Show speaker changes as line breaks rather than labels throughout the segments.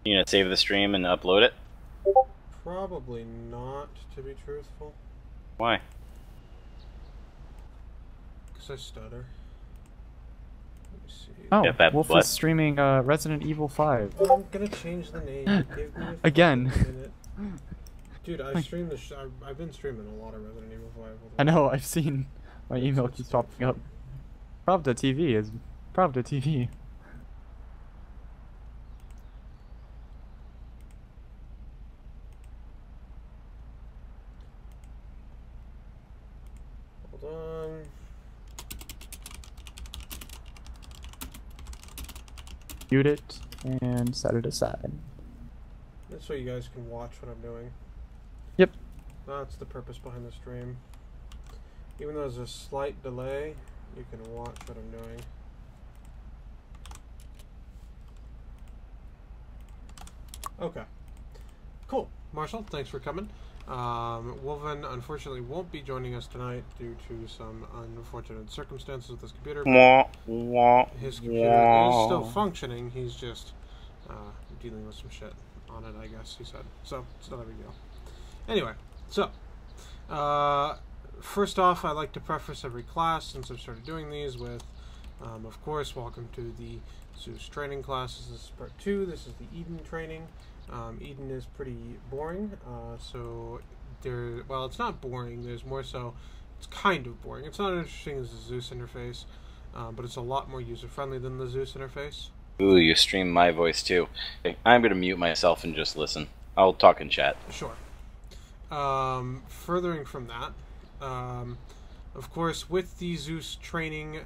You gonna save the stream and upload it?
Probably not, to be truthful.
Why?
Because I stutter. Let me see.
Oh,
Get that
Wolf
butt.
is streaming Resident Evil 5.
Oh, I'm gonna change the name. Give me a
Again.
minute. Dude, I streamed I've been streaming a lot of Resident Evil 5.
I know, I've seen my email keeps popping up. Pravda TV is Pravda TV.
Hold on.
Mute it and set it aside.
This way you guys can watch what I'm doing.
Yep.
That's the purpose behind the stream. Even though there's a slight delay, you can watch what I'm doing. Okay. Cool. Marshall, thanks for coming. Wolven unfortunately won't be joining us tonight due to some unfortunate circumstances with his computer. His computer is still functioning. He's just dealing with some shit on it, I guess he said. So it's not a big deal. Anyway, so first off, I like to preface every class since I've started doing these with, of course, welcome to the Zeus training classes. This is part 2. This is the Eden training. Eden is pretty boring, so well, it's not boring. There's more so, it's kind of boring. It's not as interesting as the Zeus interface, but it's a lot more user-friendly than the Zeus interface.
Ooh, you stream my voice too. Okay, I'm gonna mute myself and just listen. I'll talk in chat.
Sure. Furthering from that, of course, with the Zeus training,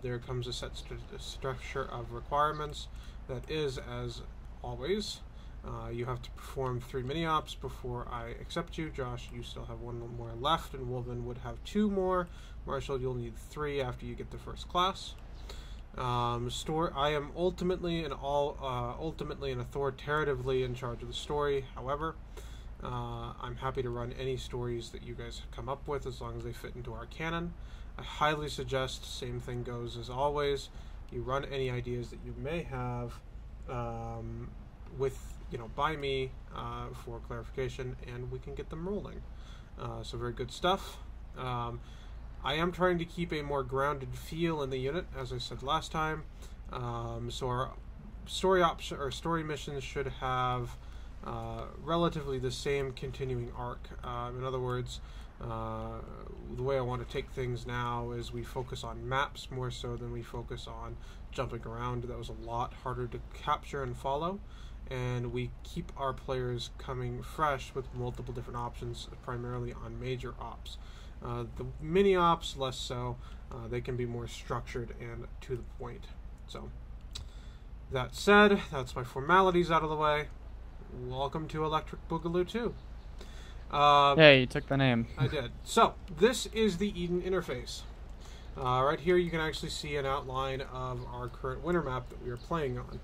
there comes a set structure of requirements that is, as always, you have to perform 3 mini-ops before I accept you. Josh, you still have 1 more left, and Wolven would have 2 more. Marshall, you'll need 3 after you get the first class. I am ultimately and authoritatively in charge of the story. However, I'm happy to run any stories that you guys come up with as long as they fit into our canon. I highly suggest, same thing goes as always, you run any ideas that you may have by me for clarification, and we can get them rolling. So very good stuff. I am trying to keep a more grounded feel in the unit, as I said last time. So our story missions should have relatively the same continuing arc. In other words, the way I want to take things now is we focus on maps more so than we focus on jumping around. That was a lot harder to capture and follow, and we keep our players coming fresh with multiple different options, primarily on major ops. The mini ops, less so. They can be more structured and to the point. So, that said, that's my formalities out of the way. Welcome to Electric Boogaloo 2.
Hey, you took the name.
I did. So, this is the Eden interface. Right here you can actually see an outline of our current winter map that we are playing on.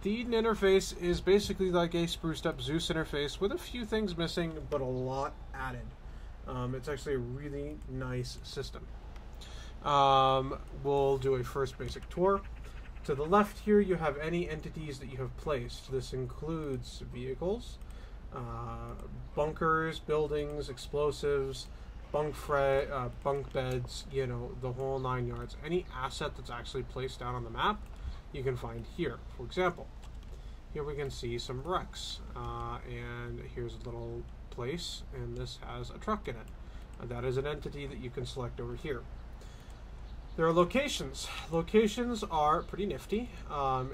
The Eden interface is basically like a spruced up Zeus interface with a few things missing, but a lot added. It's actually a really nice system. We'll do a first basic tour. To the left here you have any entities that you have placed. This includes vehicles, bunkers, buildings, explosives, bunk beds, the whole 9 yards. Any asset that's actually placed down on the map you can find here. For example, here we can see some wrecks, and here's a little place, and this has a truck in it. That is an entity that you can select over here. There are locations. Locations are pretty nifty,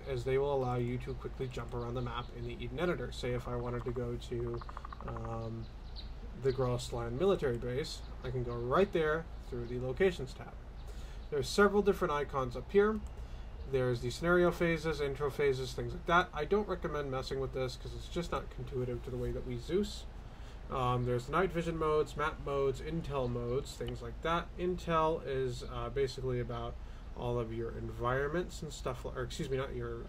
as they will allow you to quickly jump around the map in the Eden editor. Say if I wanted to go to the Grossland military base, I can go right there through the locations tab. There's several different icons up here. There's the scenario phases, intro phases, things like that. I don't recommend messing with this because it's just not intuitive to the way that we Zeus. There's night vision modes, map modes, intel modes, things like that. Intel is basically about all of your environments and stuff, or excuse me, not your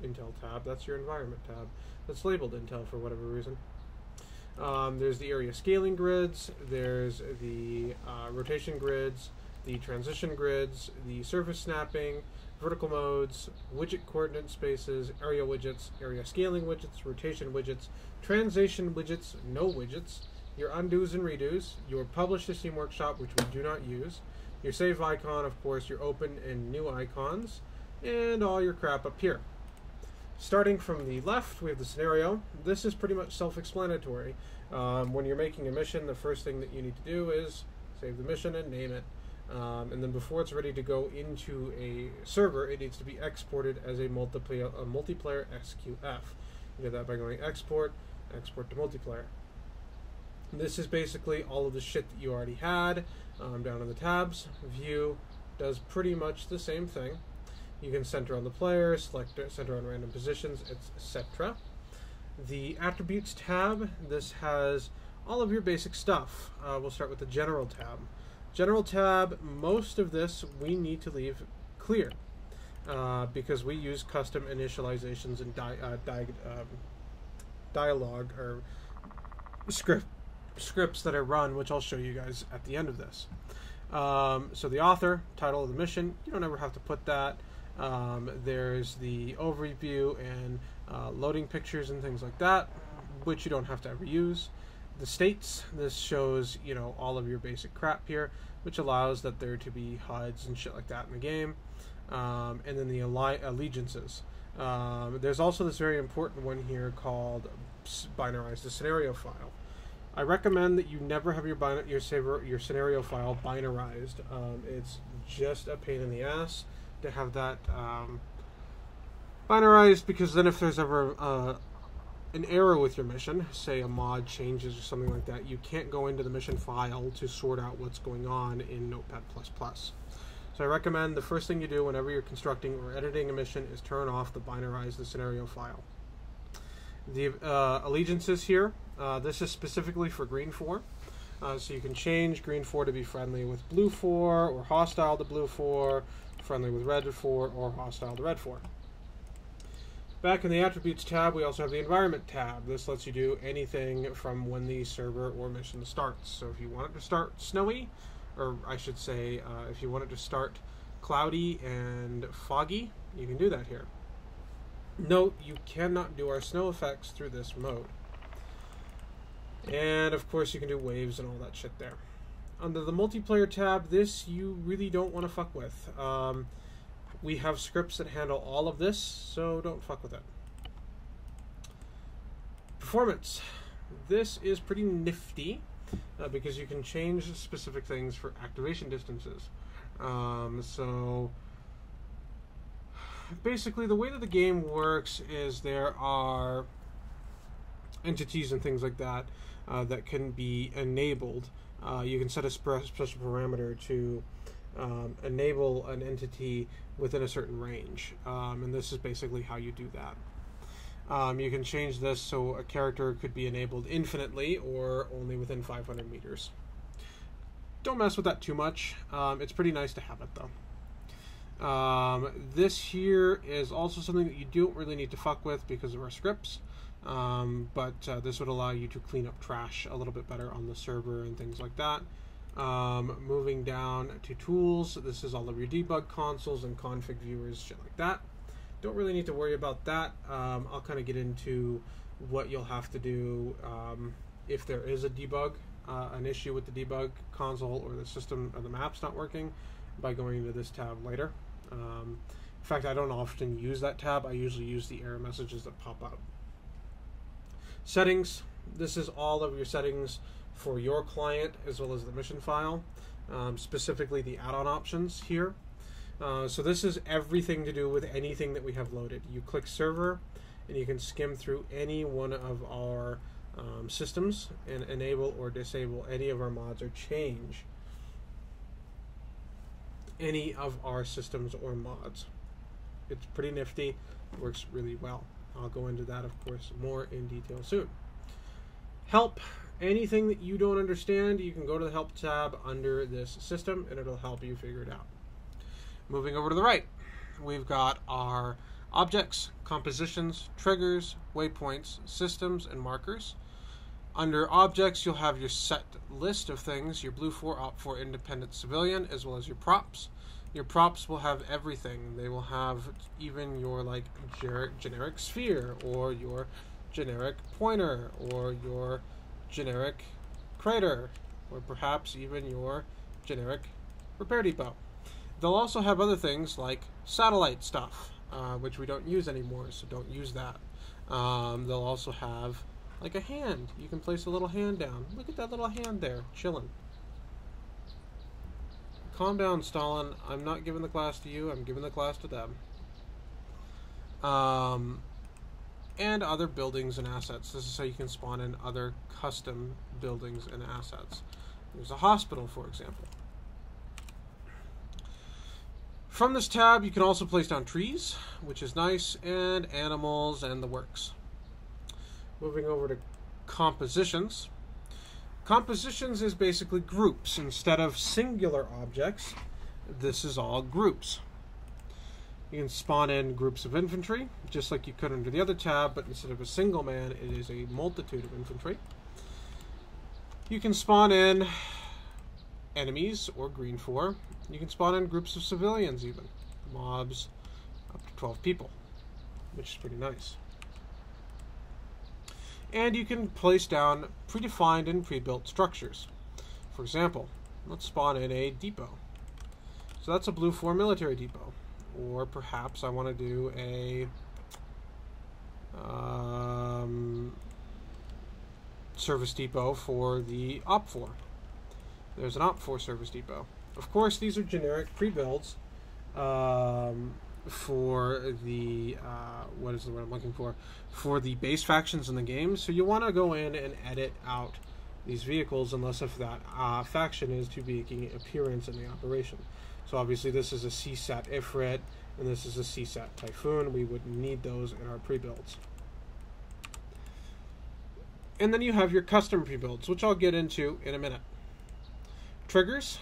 intel tab, that's your environment tab. That's labeled intel for whatever reason. There's the area scaling grids, there's the rotation grids, the transition grids, the surface snapping, vertical modes, widget coordinate spaces, area widgets, area scaling widgets, rotation widgets, translation widgets, no widgets, your undos and redos, your publish to Steam Workshop, which we do not use, your save icon, of course, your open and new icons, and all your crap up here. Starting from the left, we have the scenario. This is pretty much self-explanatory. When you're making a mission, the first thing that you need to do is save the mission and name it. And then before it's ready to go into a server, it needs to be exported as a multiplayer SQF. You do that by going export to multiplayer. This is basically all of the shit that you already had. Down in the tabs, view does pretty much the same thing. You can center on the player, select center on random positions, etc. The attributes tab, this has all of your basic stuff. We'll start with the general tab. General tab, most of this we need to leave clear because we use custom initializations and dialogue or scripts that are run, which I'll show you guys at the end of this. So the author, title of the mission, you don't ever have to put that. There's the overview and loading pictures and things like that, which you don't have to ever use. The states, this shows, you know, all of your basic crap here, which allows that there to be HUDs and shit like that in the game. And then the allegiances. There's also this very important one here called binarize the scenario file. I recommend that you never have your scenario file binarized. It's just a pain in the ass to have that binarized, because then if there's ever an error with your mission, say a mod changes or something like that, you can't go into the mission file to sort out what's going on in Notepad++. So I recommend the first thing you do whenever you're constructing or editing a mission is turn off the binarize the scenario file. The allegiances here, this is specifically for green 4. So you can change green 4 to be friendly with blue 4, or hostile to blue 4, friendly with red 4, or hostile to red 4. Back in the attributes tab, we also have the environment tab. This lets you do anything from when the server or mission starts. So if you want it to start snowy, or I should say, if you want it to start cloudy and foggy, you can do that here. Note, you cannot do our snow effects through this mode. And of course you can do waves and all that shit there. Under the multiplayer tab, this you really don't want to fuck with. We have scripts that handle all of this, so don't fuck with it. Performance. This is pretty nifty because you can change specific things for activation distances. So basically the way that the game works is there are entities and things like that that can be enabled. You can set a special parameter to enable an entity within a certain range, and this is basically how you do that. You can change this so a character could be enabled infinitely or only within 500 meters. Don't mess with that too much. It's pretty nice to have it though. This here is also something that you don't really need to fuck with because of our scripts, but this would allow you to clean up trash a little bit better on the server and things like that. Moving down to tools, this is all of your debug consoles and config viewers, shit like that. Don't really need to worry about that. I'll kind of get into what you'll have to do if there is a debug, an issue with the debug console or the system or the map's not working, by going into this tab later. In fact, I don't often use that tab. I usually use the error messages that pop up. Settings. This is all of your settings for your client as well as the mission file, specifically the add-on options here. So this is everything to do with anything that we have loaded. You click server and you can skim through any one of our systems and enable or disable any of our mods or change any of our systems or mods. It's pretty nifty, works really well. I'll go into that, of course, more in detail soon. Help. Anything that you don't understand, you can go to the help tab under this system and it'll help you figure it out. Moving over to the right, we've got our objects, compositions, triggers, waypoints, systems, and markers. Under objects, you'll have your set list of things, your blue 4, op 4, independent civilian, as well as your props. Your props will have everything. They will have even your like generic sphere, or your generic pointer, or your generic crater, or perhaps even your generic repair depot. They'll also have other things like satellite stuff, which we don't use anymore, so don't use that. They'll also have like a hand. You can place a little hand down. Look at that little hand there, chilling. Calm down, Stalin. I'm not giving the class to you. I'm giving the class to them. And other buildings and assets. This is how you can spawn in other custom buildings and assets. There's a hospital, for example. From this tab, you can also place down trees, which is nice, and animals and the works. Moving over to compositions. Compositions is basically groups. Instead of singular objects, this is all groups. You can spawn in groups of infantry, just like you could under the other tab, but instead of a single man, it is a multitude of infantry. You can spawn in enemies, or green 4. You can spawn in groups of civilians even. Mobs, up to 12 people, which is pretty nice. And you can place down predefined and pre-built structures. For example, let's spawn in a depot. So that's a blue 4 military depot. Or perhaps I want to do a service depot for the Op 4. There's an Op 4 service depot. Of course, these are generic pre-builds for the what is the word I'm looking for the base factions in the game. So you want to go in and edit out these vehicles unless if that faction is to be making an appearance in the operation. So obviously this is a CSAT Ifrit and this is a CSAT Typhoon. We would need those in our pre-builds. And then you have your custom pre-builds, which I'll get into in a minute. Triggers.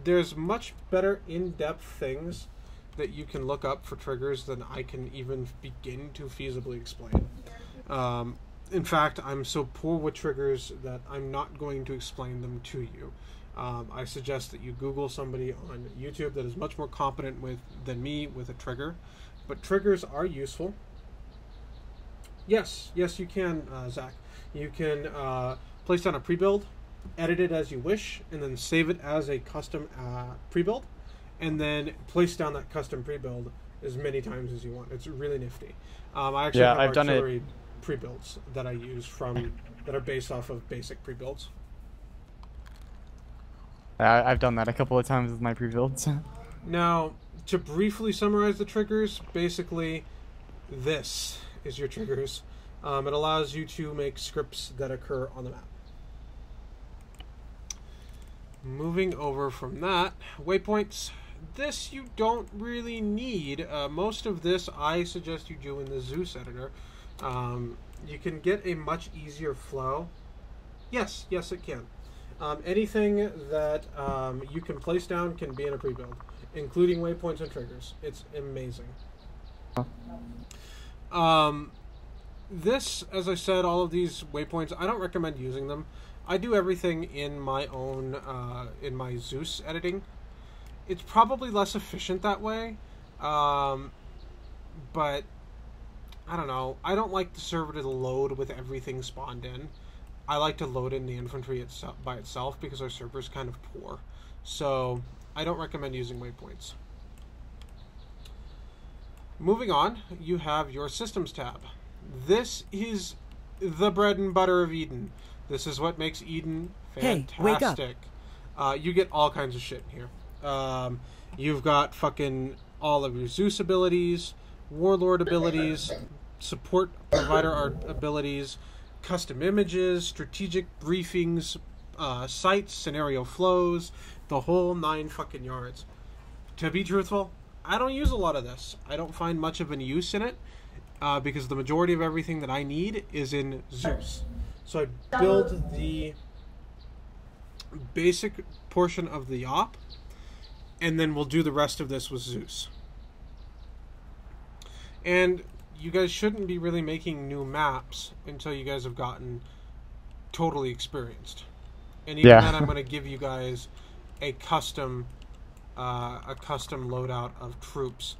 There's much better in-depth things that you can look up for triggers than I can even begin to feasibly explain. In fact, I'm so poor with triggers that I'm not going to explain them to you. I suggest that you Google somebody on YouTube that is much more competent than me with a trigger. But triggers are useful. Yes, you can, Zach. You can place down a pre-build, edit it as you wish, and then save it as a custom pre-build, and then place down that custom pre-build as many times as you want. It's really nifty. I actually have artillery pre-builds that I use that are based off of basic pre-builds.
I've done that a couple of times with my pre-builds.
Now, to briefly summarize the triggers, basically this is your triggers. It allows you to make scripts that occur on the map. Moving over from that, waypoints. This you don't really need. Most of this I suggest you do in the Zeus editor. You can get a much easier flow. Yes, it can. Anything that you can place down can be in a pre-build, including waypoints and triggers. It's amazing. This, as I said, all of these waypoints, I don't recommend using them. I do everything in my own, in my Zeus editing. It's probably less efficient that way, but I don't know. I don't like the server to load with everything spawned in. I like to load in the infantry itself by itself because our server is kind of poor. So I don't recommend using waypoints. Moving on, you have your Systems tab. This is the bread and butter of Eden. This is what makes Eden fantastic. Hey, wake up. You get all kinds of shit in here. You've got fucking all of your Zeus abilities, Warlord abilities, support provider abilities, custom images, strategic briefings, sites, scenario flows, the whole 9 fucking yards. To be truthful, I don't use a lot of this. I don't find much of any use in it because the majority of everything that I need is in Zeus. So I build the basic portion of the op, and then we'll do the rest of this with Zeus. And you guys shouldn't be really making new maps until you guys have gotten totally experienced. And even then, I'm going to give you guys a custom loadout of troops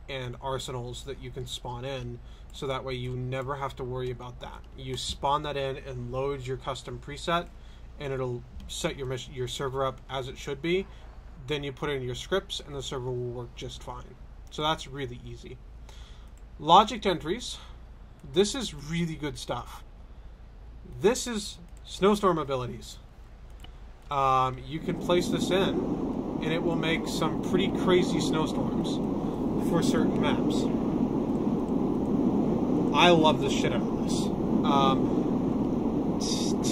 and arsenals that you can spawn in, so that way you never have to worry about that. You spawn that in and load your custom preset, and it'll set your server up as it should be. Then you put in your scripts, and the server will work just fine. So that's really easy. Logic entries. This is really good stuff. This is snowstorm abilities. You can place this in, and it will make some pretty crazy snowstorms for certain maps. I love the shit out of this.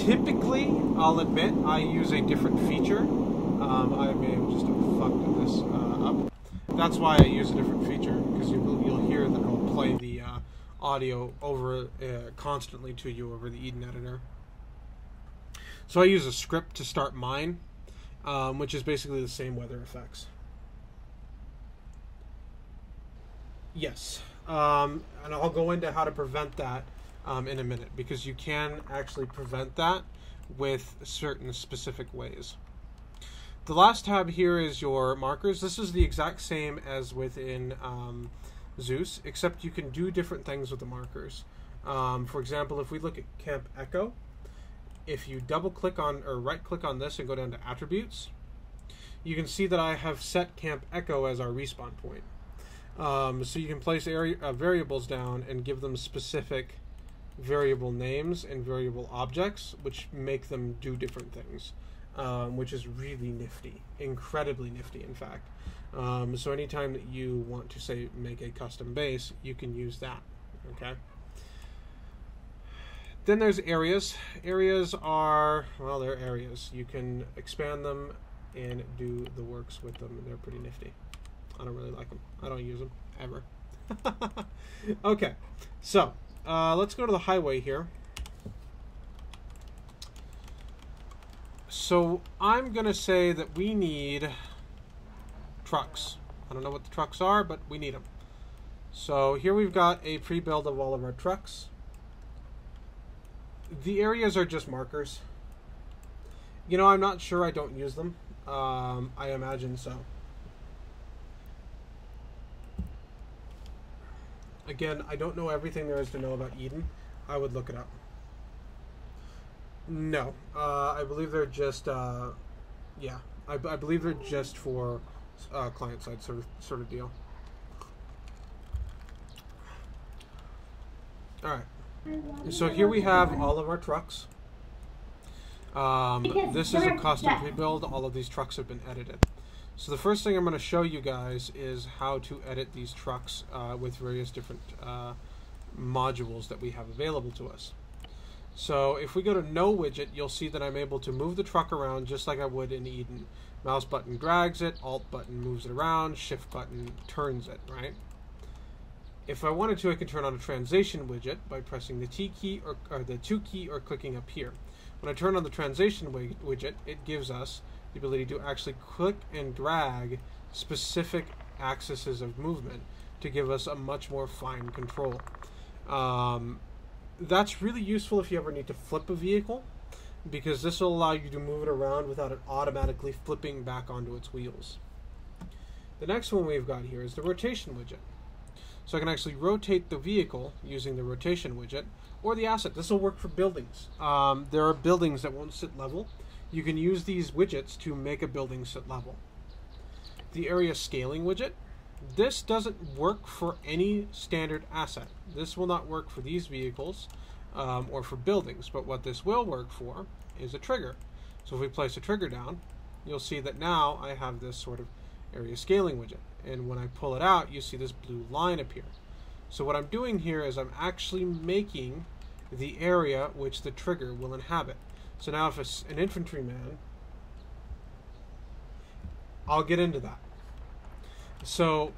Typically, I'll admit, I use a different feature. I may have just fucked this up. That's why I use a different feature, because you'll hear that it'll play the audio over constantly to you over the Eden editor. So I use a script to start mine, which is basically the same weather effects. Yes, and I'll go into how to prevent that in a minute, because you can actually prevent that with certain specific ways. The last tab here is your markers. This is the exact same as within Zeus, except you can do different things with the markers. For example, if we look at Camp Echo, if you double click on or right click on this and go down to attributes, you can see that I have set Camp Echo as our respawn point. So you can place variables down and give them specific variable names and variable objects, which make them do different things, which is really nifty, incredibly nifty, in fact. So anytime that you want to, say, make a custom base, you can use that. Okay. Then there's areas. Areas are, well, they're areas. You can expand them and do the works with them, and they're pretty nifty. I don't really like them. I don't use them, ever. Okay, so let's go to the highway here. So I'm going to say that we need trucks. I don't know what the trucks are, but we need them. So here we've got a pre-build of all of our trucks. The areas are just markers. You know, I'm not sure, I don't use them. I imagine so. Again, I don't know everything there is to know about Eden. I would look it up. No, I believe they're just, yeah, I believe they're just for client-side sort of deal. All right. So here we have all of our trucks. This is a custom pre-build. All of these trucks have been edited. So the first thing I'm going to show you guys is how to edit these trucks with various different modules that we have available to us. So if we go to No Widget, you'll see that I'm able to move the truck around just like I would in Eden. Mouse button drags it, Alt button moves it around, Shift button turns it, right? If I wanted to, I can turn on a translation widget by pressing the T key or the 2 key or clicking up here. When I turn on the translation widget, it gives us the ability to actually click and drag specific axes of movement to give us a much more fine control. That's really useful if you ever need to flip a vehicle, because this will allow you to move it around without it automatically flipping back onto its wheels. The next one we've got here is the rotation widget. So I can actually rotate the vehicle using the rotation widget, or the asset. This will work for buildings. There are buildings that won't sit level. You can use these widgets to make a building sit level. The area scaling widget. This doesn't work for any standard asset. This will not work for these vehicles or for buildings, but what this will work for is a trigger. So if we place a trigger down, you'll see that now I have this sort of area scaling widget. And when I pull it out, you see this blue line appear. So what I'm doing here is I'm actually making the area which the trigger will inhabit. So now if it's an infantryman, I'll get into that. So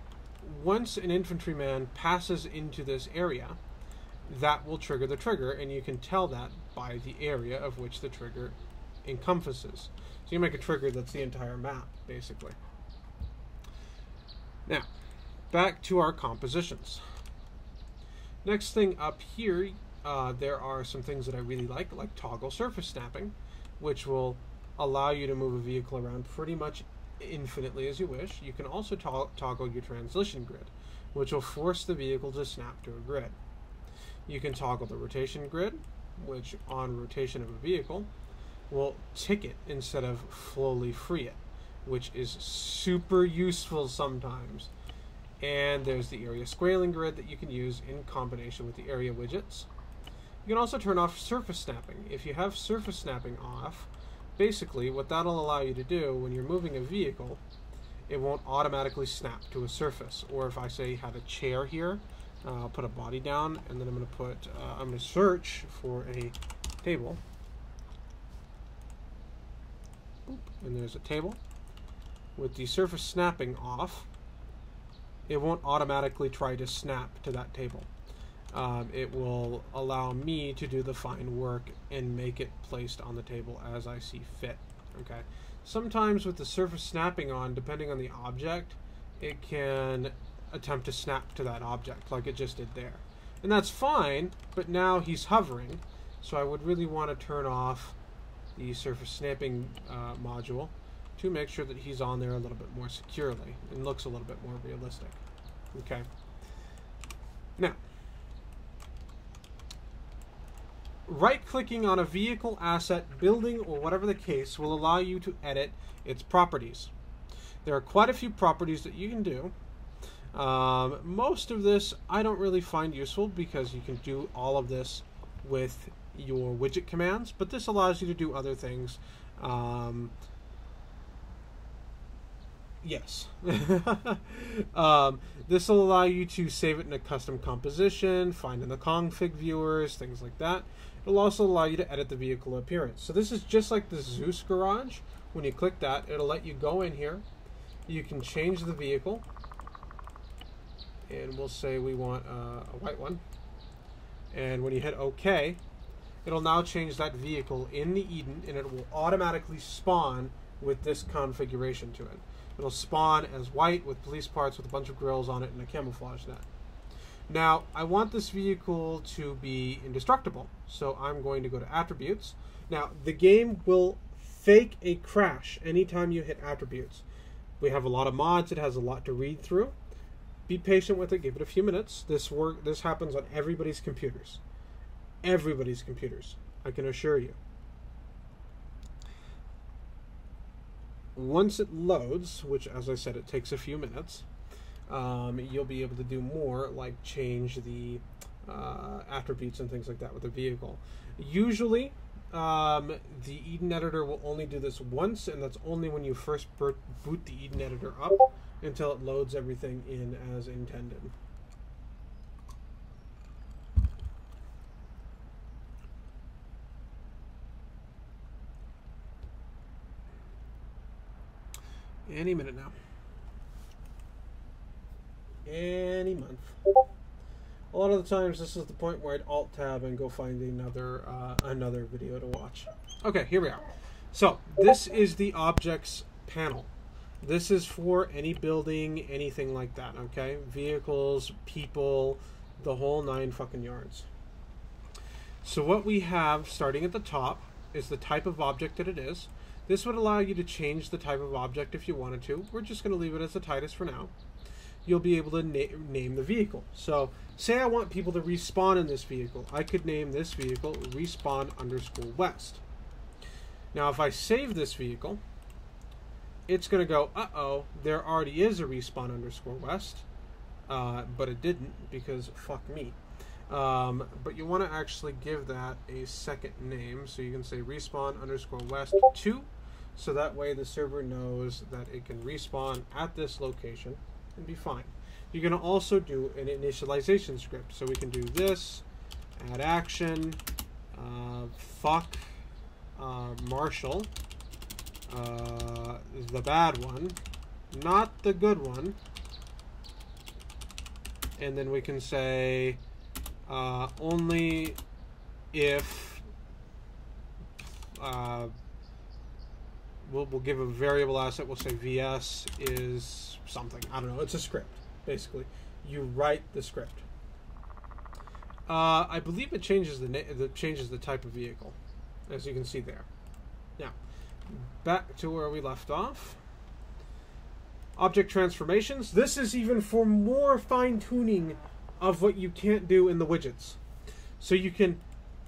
once an infantryman passes into this area, that will trigger the trigger, and you can tell that by the area of which the trigger encompasses. So you make a trigger that's the entire map, basically. Now, back to our compositions. Next thing up here, there are some things that I really like toggle surface snapping, which will allow you to move a vehicle around pretty much infinitely as you wish. You can also toggle your transition grid, which will force the vehicle to snap to a grid. You can toggle the rotation grid, which on rotation of a vehicle will tick it instead of slowly free it, which is super useful sometimes. And there's the area scaling grid that you can use in combination with the area widgets. You can also turn off surface snapping. If you have surface snapping off, basically what that'll allow you to do when you're moving a vehicle, it won't automatically snap to a surface. Or if I say have a chair here, I'll put a body down, and then I'm going to search for a table. Boop, and there's a table. With the surface snapping off, it won't automatically try to snap to that table. It will allow me to do the fine work and make it placed on the table as I see fit. Okay. Sometimes with the surface snapping on, depending on the object, it can attempt to snap to that object like it just did there. And that's fine, but now he's hovering, so I would really want to turn off the surface snapping module to make sure that he's on there a little bit more securely and looks a little bit more realistic. Okay. Now, right-clicking on a vehicle, asset, building, or whatever the case will allow you to edit its properties. There are quite a few properties that you can do. Most of this I don't really find useful because you can do all of this with your widget commands, but this allows you to do other things. Yes. This will allow you to save it in a custom composition, find in the config viewers, things like that. It'll also allow you to edit the vehicle appearance. So this is just like the Zeus garage. When you click that, it'll let you go in here. You can change the vehicle. And we'll say we want a white one. And when you hit OK, it'll now change that vehicle in the Eden, and it will automatically spawn with this configuration to it. It'll spawn as white with police parts with a bunch of grills on it and a camouflage net. Now, I want this vehicle to be indestructible, so I'm going to go to Attributes. Now, the game will fake a crash anytime you hit Attributes. We have a lot of mods. It has a lot to read through. Be patient with it. Give it a few minutes. This happens on everybody's computers. Everybody's computers, I can assure you. Once it loads, which as I said, it takes a few minutes, you'll be able to do more, like change the attributes and things like that with the vehicle. Usually, the Eden editor will only do this once, and that's only when you first boot the Eden editor up until it loads everything in as intended. Any minute now. Any month. A lot of the times this is the point where I'd alt-tab and go find another video to watch. Okay, here we are. So, this is the objects panel. This is for any building, anything like that, okay? Vehicles, people, the whole 9 fucking yards. So what we have starting at the top is the type of object that it is. This would allow you to change the type of object if you wanted to. We're just going to leave it as a Titus for now. You'll be able to name the vehicle. So, say I want people to respawn in this vehicle. I could name this vehicle respawn_west. Now, if I save this vehicle, it's going to go, uh-oh, there already is a respawn_west. But it didn't because fuck me. But you want to actually give that a second name. So you can say respawn_west2. So that way the server knows that it can respawn at this location and be fine. You're going to also do an initialization script. So we can do this, add action, fuck Marshall, is the bad one, not the good one. And then we can say only if we'll give a variable asset. We'll say VS is something. I don't know. It's a script, basically. You write the script. I believe it changes the type of vehicle, as you can see there. Now, back to where we left off. Object transformations. This is even for more fine-tuning of what you can't do in the widgets. So you can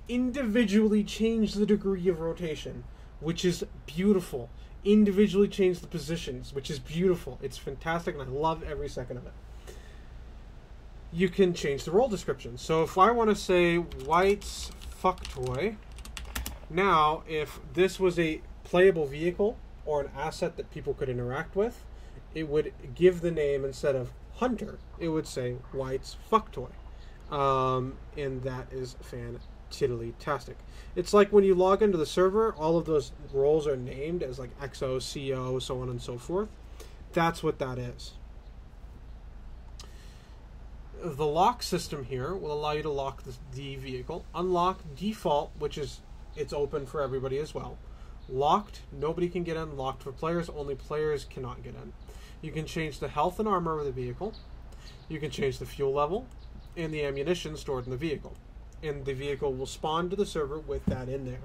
individually change the degree of rotation, which is beautiful. Individually change the positions, which is beautiful. It's fantastic, and I love every second of it. You can change the role description. So if I want to say White's fuck toy, now if this was a playable vehicle or an asset that people could interact with, it would give the name, instead of Hunter, it would say White's fuck toy. And that is fantiddly-tastic. It's like when you log into the server, all of those roles are named as like XO, CO, so on and so forth. That's what that is. The lock system here will allow you to lock the vehicle. Unlock default, which is it's open for everybody as well. Locked, nobody can get in. Locked for players, only players cannot get in. You can change the health and armor of the vehicle. You can change the fuel level and the ammunition stored in the vehicle. And the vehicle will spawn to the server with that in there.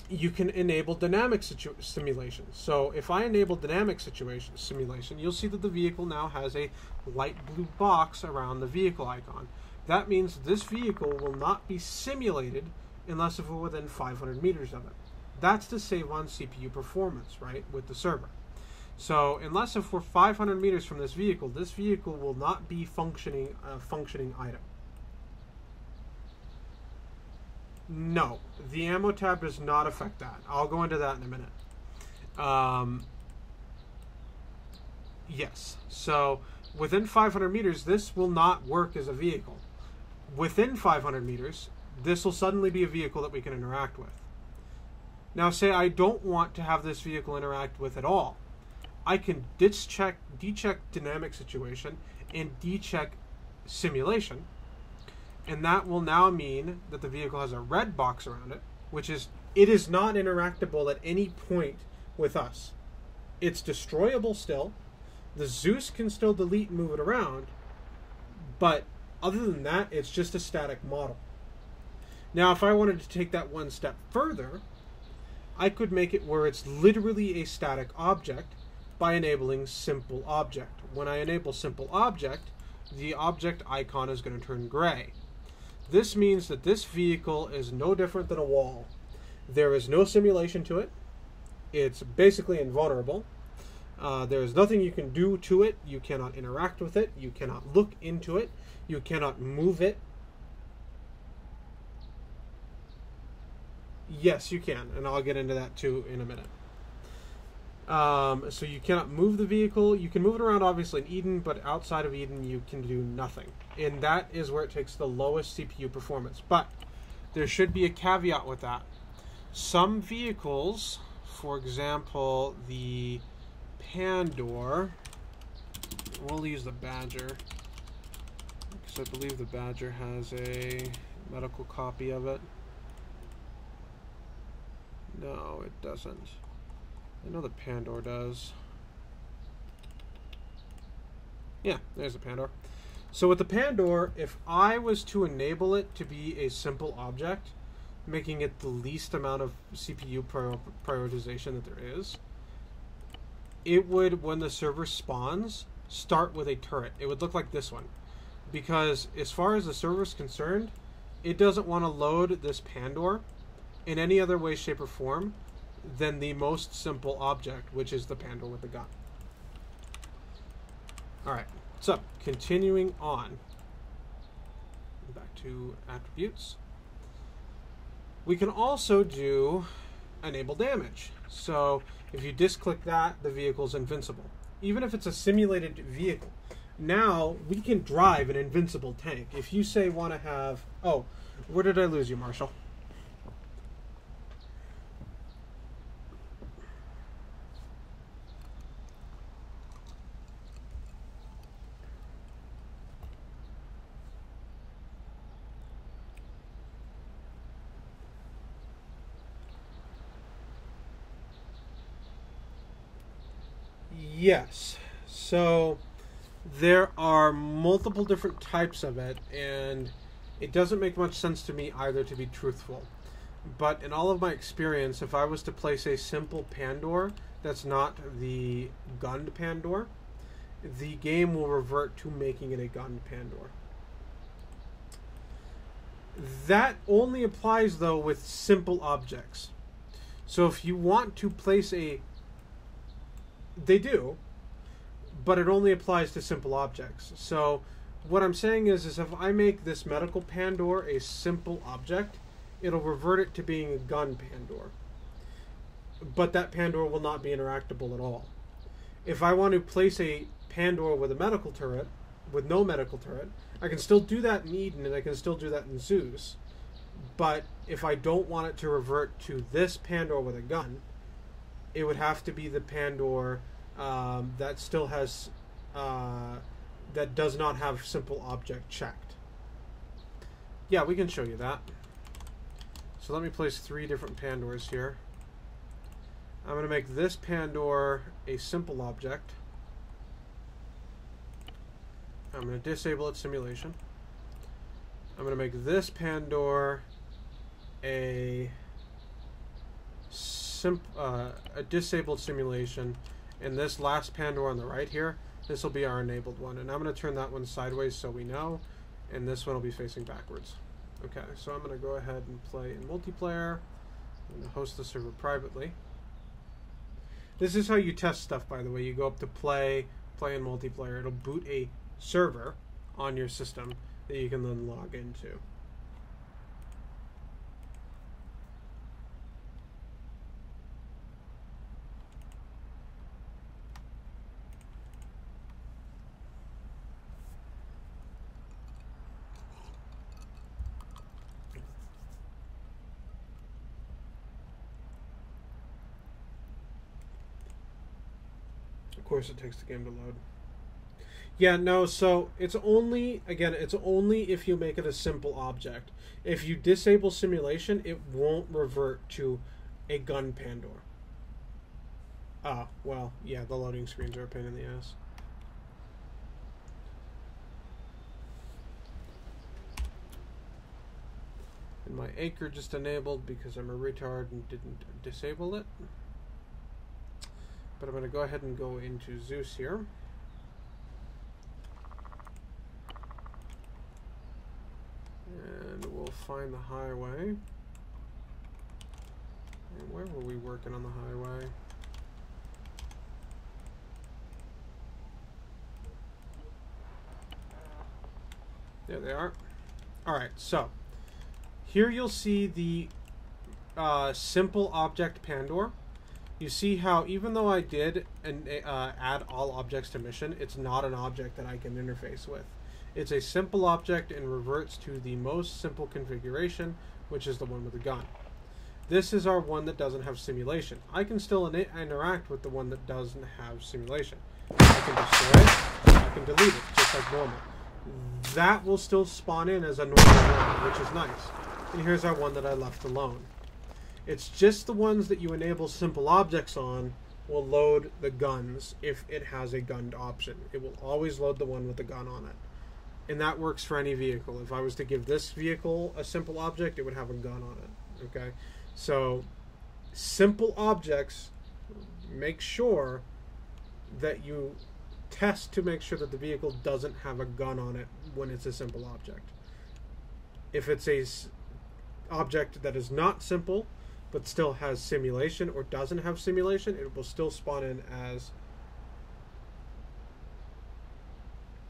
You can enable dynamic simulation. So if I enable dynamic simulation, you'll see that the vehicle now has a light blue box around the vehicle icon. That means this vehicle will not be simulated unless if we're within 500 meters of it. That's to save on CPU performance, right, with the server. So unless if we're 500 meters from this vehicle will not be functioning item. No, the ammo tab does not affect that. I'll go into that in a minute. Yes, so within 500 meters, this will not work as a vehicle. Within 500 meters, this will suddenly be a vehicle that we can interact with. Now, say I don't want to have this vehicle interact with at all. I can decheck dynamic situation and decheck simulation. And that will now mean that the vehicle has a red box around it, which is, it is not interactable at any point with us. It's destroyable still. The Zeus can still delete and move it around, but other than that, it's just a static model. Now, if I wanted to take that one step further, I could make it where it's literally a static object by enabling simple object. When I enable simple object, the object icon is going to turn gray. This means that this vehicle is no different than a wall. There is no simulation to it. It's basically invulnerable. There is nothing you can do to it. You cannot interact with it. You cannot look into it. You cannot move it. Yes, you can, and I'll get into that too in a minute. So you cannot move the vehicle. You can move it around, obviously, in Eden, but outside of Eden, you can do nothing. And that is where it takes the lowest CPU performance. But there should be a caveat with that. Some vehicles, for example, the Pandor, we'll use the Badger, because I believe the Badger has a medical copy of it. No, it doesn't. I know the Pandor does. Yeah, there's the Pandor. So with the Pandor, if I was to enable it to be a simple object, making it the least amount of CPU prioritization that there is, it would, when the server spawns, start with a turret. It would look like this one. Because as far as the server is concerned, it doesn't want to load this Pandor in any other way, shape, or form than the most simple object, which is the Pandor with the gun. Alright, so continuing on. Back to attributes. We can also do enable damage. So if you disclick that, the vehicle's invincible. Even if it's a simulated vehicle. Now we can drive an invincible tank. If you say want to have... Oh, where did I lose you, Marshall? Yes. So There are multiple different types of it, and it doesn't make much sense to me either, to be truthful. But in all of my experience, if I was to place a simple Pandor that's not the gunned Pandor, the game will revert to making it a gunned Pandor. That only applies, though, with simple objects. So if you want to place a... They do, but it only applies to simple objects. So what I'm saying is if I make this medical Pandor a simple object, it'll revert it to being a gun Pandor. But that Pandor will not be interactable at all. If I want to place a Pandor with a medical turret, with no medical turret, I can still do that in Eden, and I can still do that in Zeus. But if I don't want it to revert to this Pandor with a gun, it would have to be the Pandor that still has, that does not have simple object checked. Yeah, we can show you that. So let me place 3 different Pandors here. I'm going to make this Pandor a simple object. I'm going to disable its simulation. I'm going to make this Pandor a disabled simulation, and this last Pandor on the right here, this will be our enabled one. And I'm going to turn that one sideways so we know, and this one will be facing backwards. Okay, so I'm going to go ahead and play in multiplayer. I'm going to host the server privately. This is how you test stuff, by the way. You go up to play in multiplayer. It'll boot a server on your system that you can then log into. Of course, it takes the game to load. Yeah, no, so it's only, again, it's only if you make it a simple object. If you disable simulation, it won't revert to a gun Pandor. Ah, well, yeah, the loading screens are a pain in the ass. And my Acre just enabled because I'm a retard and didn't disable it. But I'm going to go ahead and go into Zeus here. And we'll find the highway. And where were we working on the highway? There they are. Alright, so here you'll see the simple object Pandor. You see how even though I did add all objects to mission, it's not an object that I can interface with. It's a simple object and reverts to the most simple configuration, which is the one with the gun. This is our one that doesn't have simulation. I can still interact with the one that doesn't have simulation. I can destroy it, I can delete it, just like normal. That will still spawn in as a normal one, which is nice. And here's our one that I left alone. It's just the ones that you enable simple objects on will load the guns if it has a gunned option. It will always load the one with the gun on it. And that works for any vehicle. If I was to give this vehicle a simple object, it would have a gun on it. Okay? So, simple objects, make sure that you test to make sure that the vehicle doesn't have a gun on it when it's a simple object. If it's a object that is not simple, but still has simulation or doesn't have simulation, it will still spawn in as...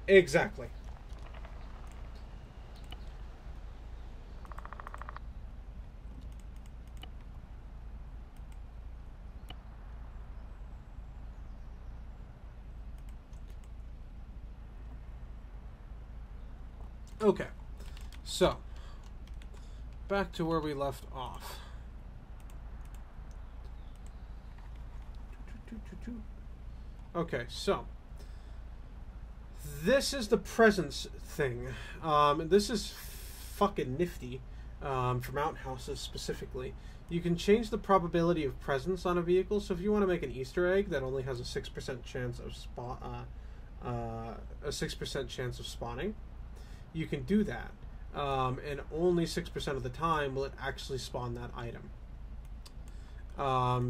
Exactly. Okay, so back to where we left off. Okay, so this is the presence thing. This is fucking nifty from outhouses specifically. You can change the probability of presence on a vehicle. So if you want to make an Easter egg that only has a 6% chance a 6% chance of spawning, you can do that. And only 6% of the time will it actually spawn that item.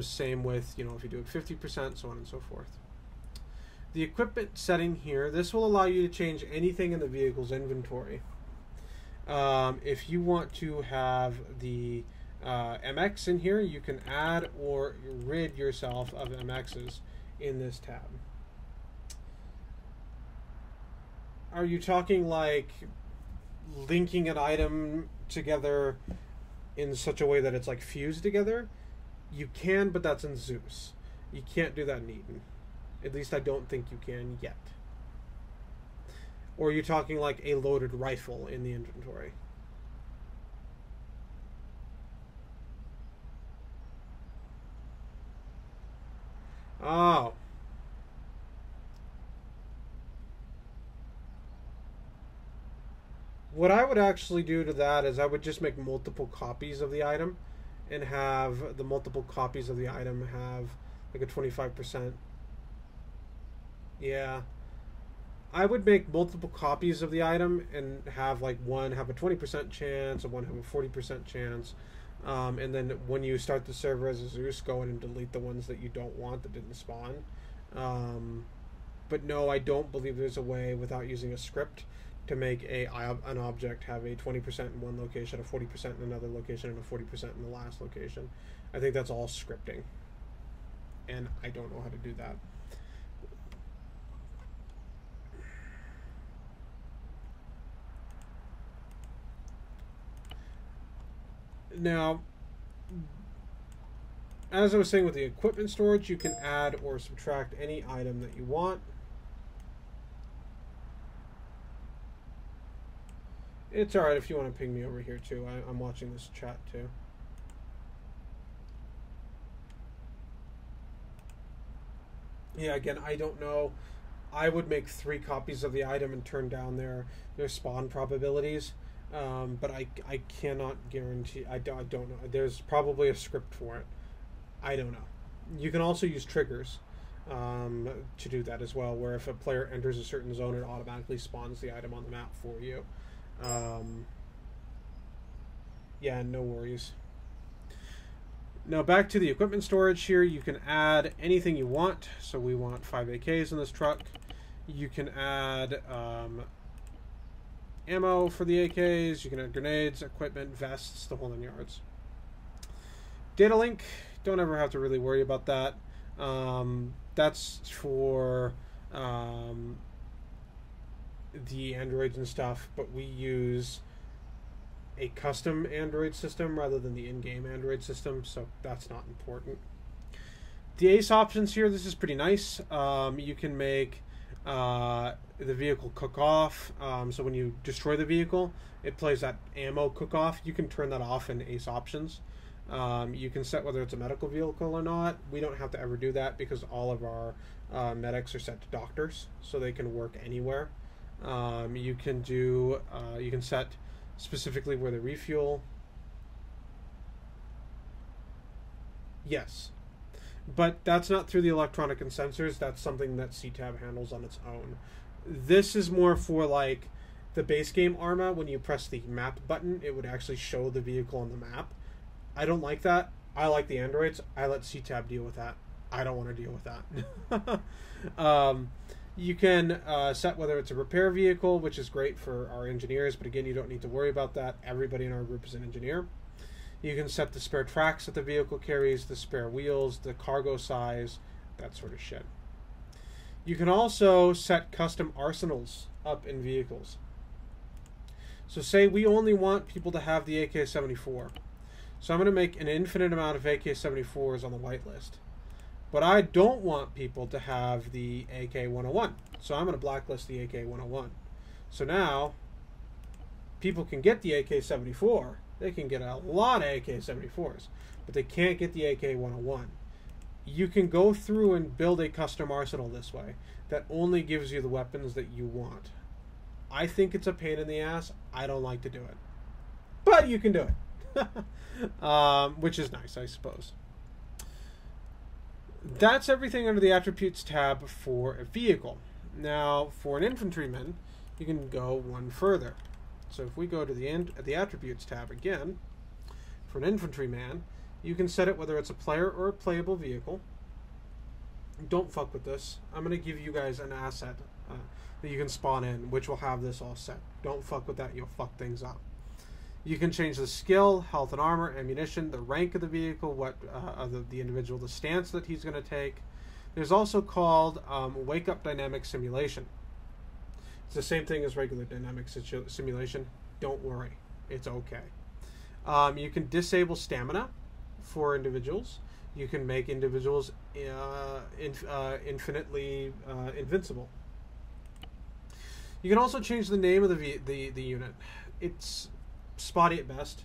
Same with, you know, if you do it 50%, so on and so forth. The equipment setting here, this will allow you to change anything in the vehicle's inventory. If you want to have the MX in here, you can add or rid yourself of MXs in this tab. Are you talking like linking an item together in such a way that it's like fused together? You can, but that's in Zeus. You can't do that in Eden. At least I don't think you can yet. Or are you talking like a loaded rifle in the inventory? Oh. What I would actually do to that is I would just make multiple copies of the item and have the multiple copies of the item have like a 25%. Yeah. I would make multiple copies of the item and have like one have a 20% chance and one have a 40% chance. And then when you start the server as a Zeus, go in and delete the ones that you don't want that didn't spawn. But no, I don't believe there's a way without using a script to make an object have a 20% in one location, a 40% in another location, and a 40% in the last location. I think that's all scripting. And I don't know how to do that. Now, as I was saying with the equipment storage, you can add or subtract any item that you want. It's alright if you want to ping me over here too. I'm watching this chat too. Yeah, again, I don't know. I would make 3 copies of the item and turn down their spawn probabilities. But I cannot guarantee. I don't know. There's probably a script for it. I don't know. You can also use triggers to do that as well, where if a player enters a certain zone, it automatically spawns the item on the map for you. Yeah, no worries. Now back to the equipment storage here. You can add anything you want. So we want 5 AKs in this truck. You can add ammo for the AKs. You can add grenades, equipment, vests, the whole 9 yards. Data link, don't ever have to really worry about that. That's for the Androids and stuff, but we use a custom Android system rather than the in-game Android system, so that's not important. The ACE options here, this is pretty nice. You can make the vehicle cook off, so when you destroy the vehicle, it plays that ammo cook off. You can turn that off in ACE options. You can set whether it's a medical vehicle or not. We don't have to ever do that because all of our medics are set to doctors, so they can work anywhere. You can set specifically where they refuel. Yes, but that's not through the electronic and sensors. That's something that CTAB handles on its own. This is more for like the base game Arma. When you press the map button, it would actually show the vehicle on the map. I don't like that. I like the Androids. I let CTAB deal with that. I don't want to deal with that. You can set whether it's a repair vehicle, which is great for our engineers, but again, you don't need to worry about that. Everybody in our group is an engineer. You can set the spare tracks that the vehicle carries, the spare wheels, the cargo size, that sort of shit. You can also set custom arsenals up in vehicles. So say we only want people to have the AK-74. So I'm going to make an infinite amount of AK-74s on the whitelist. But I don't want people to have the AK-101. So I'm going to blacklist the AK-101. So now, people can get the AK-74. They can get a lot of AK-74s. But they can't get the AK-101. You can go through and build a custom arsenal this way. That only gives you the weapons that you want. I think it's a pain in the ass. I don't like to do it. But you can do it. Which is nice, I suppose. That's everything under the Attributes tab for a vehicle. Now, for an infantryman, you can go one further. So if we go to the Attributes tab again, for an infantryman, you can set it whether it's a player or a playable vehicle. Don't fuck with this. I'm going to give you guys an asset that you can spawn in, which will have this all set. Don't fuck with that, you'll fuck things up. You can change the skill, health and armor, ammunition, the rank of the vehicle, what of the individual, the stance that he's going to take. There's also called Wake Up Dynamic Simulation. It's the same thing as regular dynamic simulation. Don't worry, it's okay. You can disable stamina for individuals. You can make individuals infinitely invincible. You can also change the name of the unit. It's spotty at best.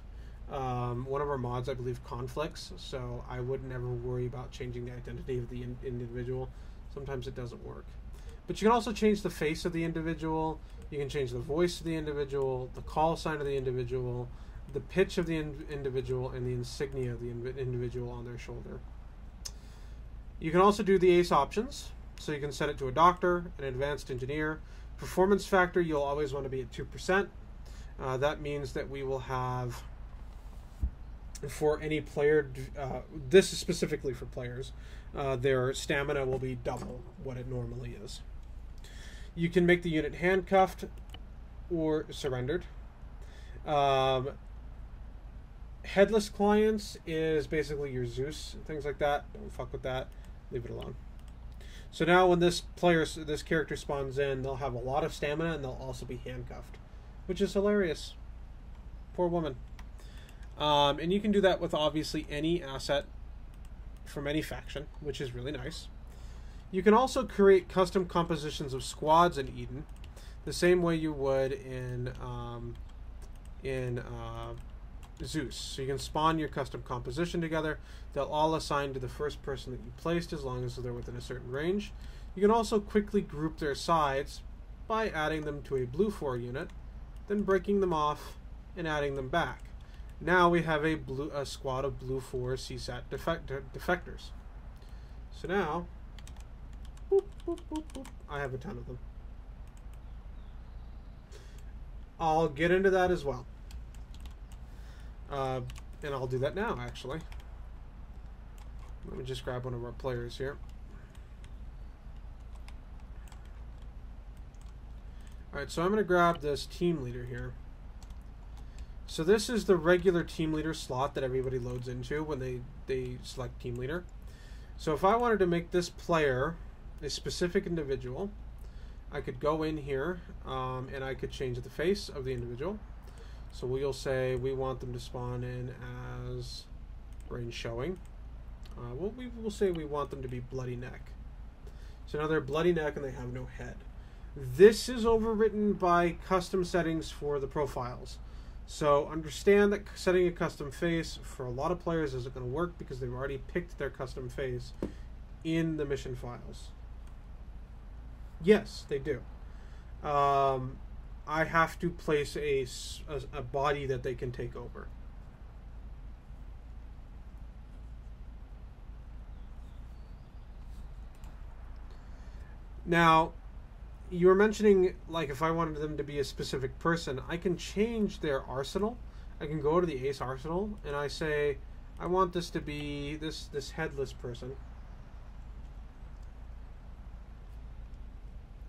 One of our mods, I believe, conflicts, so I would never worry about changing the identity of the individual. Sometimes it doesn't work. But you can also change the face of the individual. You can change the voice of the individual, the call sign of the individual, the pitch of the individual, and the insignia of the individual on their shoulder. You can also do the ACE options, so you can set it to a doctor, an advanced engineer. Performance factor, you'll always want to be at 2%. That means that we will have, for any player, this is specifically for players, their stamina will be double what it normally is. You can make the unit handcuffed or surrendered. Headless clients is basically your Zeus and things like that. Don't fuck with that. Leave it alone. So now when this character spawns in, they'll have a lot of stamina and they'll also be handcuffed, which is hilarious. Poor woman. And you can do that with obviously any asset from any faction, which is really nice. You can also create custom compositions of squads in Eden, the same way you would in Zeus. So you can spawn your custom composition together. They'll all assign to the first person that you placed as long as they're within a certain range. You can also quickly group their sides by adding them to a blue 4 unit, then breaking them off and adding them back. Now we have a squad of blue 4 CSAT defectors. So now, boop, boop, boop, boop, I have a ton of them. I'll get into that as well. And I'll do that now, actually. Let me just grab one of our players here. Alright, so I'm going to grab this team leader here. So this is the regular team leader slot that everybody loads into when they select team leader. So if I wanted to make this player a specific individual, I could go in here and I could change the face of the individual. So we'll say we want them to spawn in as range showing. We'll say we want them to be bloody neck. So now they're bloody neck and they have no head. This is overwritten by custom settings for the profiles. So understand that setting a custom face for a lot of players isn't going to work because they've already picked their custom face in the mission files. Yes, they do. I have to place a body that they can take over. Now, you were mentioning, like, if I wanted them to be a specific person, I can change their arsenal. I can go to the ACE arsenal, and I say, I want this to be this headless person.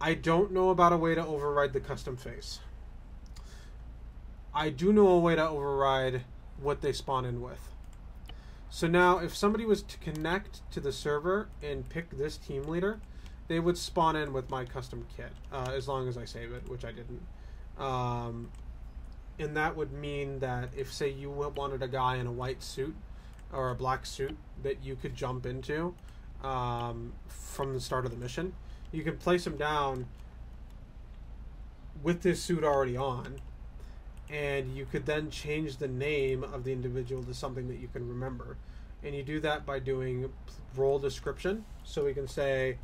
I don't know about a way to override the custom face. I do know a way to override what they spawn in with. So now, if somebody was to connect to the server and pick this team leader, they would spawn in with my custom kit, as long as I save it, which I didn't. And that would mean that if, say, you wanted a guy in a white suit or a black suit that you could jump into from the start of the mission, you can place him down with this suit already on, and you could then change the name of the individual to something that you can remember. And you do that by doing role description. So we can say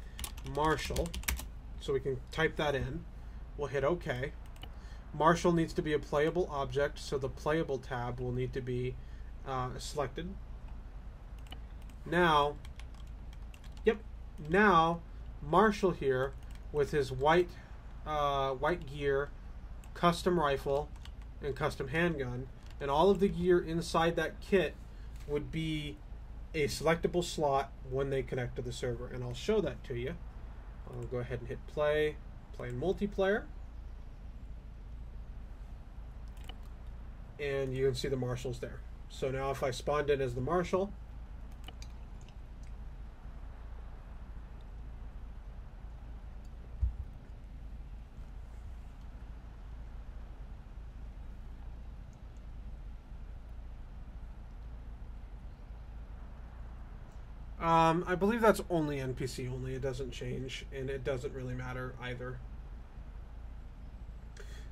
Marshall. So we can type that in. We'll hit OK. Marshall needs to be a playable object, so the playable tab will need to be selected. Now, Marshall here with his white gear, custom rifle, and custom handgun, and all of the gear inside that kit would be a selectable slot when they connect to the server, and I'll show that to you. I'll go ahead and hit play in multiplayer, and you can see the marshals there. So now if I spawned in as the marshal, I believe that's only NPC only. It doesn't change, and it doesn't really matter either.